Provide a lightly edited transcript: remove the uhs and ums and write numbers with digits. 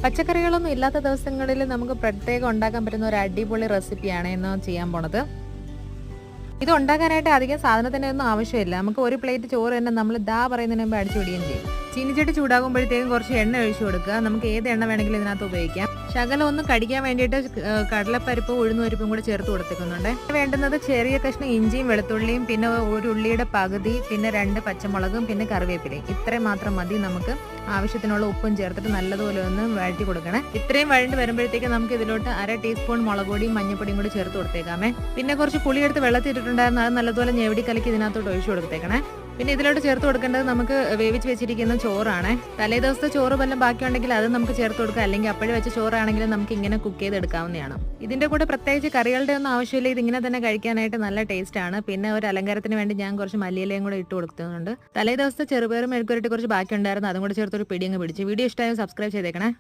പച്ചക്കറികളൊന്നും ഇല്ലാത്ത ദിവസങ്ങളിൽ നമുക്ക് പ്രത്യേകം ഉണ്ടാക്കാൻ പറ്റുന്ന ഒരു അടിപൊളി റെസിപ്പിയാണ് ഇന്ന് ചെയ്യാൻ പോണത്. ഇത് ഉണ്ടാക്കാനായിട്ട് അധികം സാധനത്തിൻ്റെ ഒന്നും ആവശ്യമില്ല. നമുക്ക് ഒരു പ്ലേറ്റ് ചോറ് തന്നെ നമ്മൾ പറയുന്നതിന് മുമ്പ് അടിച്ചു വിടുകയും ചെയ്യും. ചീനിച്ചട്ടി ചൂടാകുമ്പോഴത്തേക്കും കുറച്ച് എണ്ണ ഒഴിച്ചു കൊടുക്കുക. നമുക്ക് ഏത് എണ്ണ വേണമെങ്കിലും ഇതിനകത്ത് ഉപയോഗിക്കാം. ശകലം ഒന്ന് കടിക്കാൻ വേണ്ടിയിട്ട് കടലപ്പരിപ്പും ഉഴുന്നുപരിപ്പും കൂടി ചേർത്ത് കൊടുത്തിരിക്കുന്നുണ്ട്. വേണ്ടുന്നത് ചെറിയ കഷ്ണം ഇഞ്ചിയും വെളുത്തുള്ളിയും, പിന്നെ ഒരു ഉള്ളിയുടെ പകുതി, പിന്നെ 2 പച്ചമുളകും, പിന്നെ കറിവേപ്പിലയും. ഇത്രയും മാത്രം മതി. നമുക്ക് ആവശ്യത്തിനുള്ള ഉപ്പും ചേർത്തിട്ട് നല്ലതുപോലെ ഒന്ന് വഴറ്റി കൊടുക്കണേ. ഇത്രയും വഴണ്ട് വരുമ്പോഴത്തേക്ക് നമുക്ക് ഇതിലോട്ട് 1/2 ടീസ്പൂൺ മുളക് പൊടിയും മഞ്ഞപ്പൊടിയും കൂടി ചേർത്ത് കൊടുത്തേക്കാമേ. പിന്നെ കുറച്ച് പുളിയെടുത്ത് വെള്ളത്തിട്ടിട്ടുണ്ടായിരുന്നു, അത് നല്ലതുപോലെ ഞെവടി കലക്കി ഇതിനകത്തോട്ട് ഒഴിച്ചു കൊടുത്തേക്കണേ. പിന്നെ ഇതിലോട്ട് ചേർത്ത് കൊടുക്കേണ്ടത് നമുക്ക് വേവിച്ച് വെച്ചിരിക്കുന്ന ചോറാണ്. തലേ ദിവസത്തെ ചോറ് വല്ലതും ബാക്കിയുണ്ടെങ്കിൽ അത് നമുക്ക് ചേർത്ത് കൊടുക്കാം, അല്ലെങ്കിൽ അപ്പോഴും വെച്ച ചോറാണെങ്കിൽ നമുക്ക് ഇങ്ങനെ കുക്ക് ചെയ്തെടുക്കാവുന്നതാണ്. ഇതിന്റെ കൂടെ പ്രത്യേകിച്ച് കറികളുടെ ഒന്നും ആവശ്യമില്ല. ഇതിങ്ങനെ തന്നെ കഴിക്കാനായിട്ട് നല്ല ടേസ്റ്റ് ആണ്. പിന്നെ ഒരു അലങ്കാരത്തിന് വേണ്ടി ഞാൻ കുറച്ച് മല്ലിയിലയും കൂടെ ഇട്ട് കൊടുക്കുന്നുണ്ട്. തലേ ദിവസത്തെ ചെറുപയറും മെഴുക്കുവരട്ടി കുറച്ച് ബാക്കി ഉണ്ടായിരുന്നു, അതും കൂടെ ചേർത്ത് ഒരു പിടി അങ്ങ് പിടിച്ചു. വീഡിയോ ഇഷ്ടമായാൽ സബ്സ്ക്രൈബ് ചെയ്തേക്കണേ.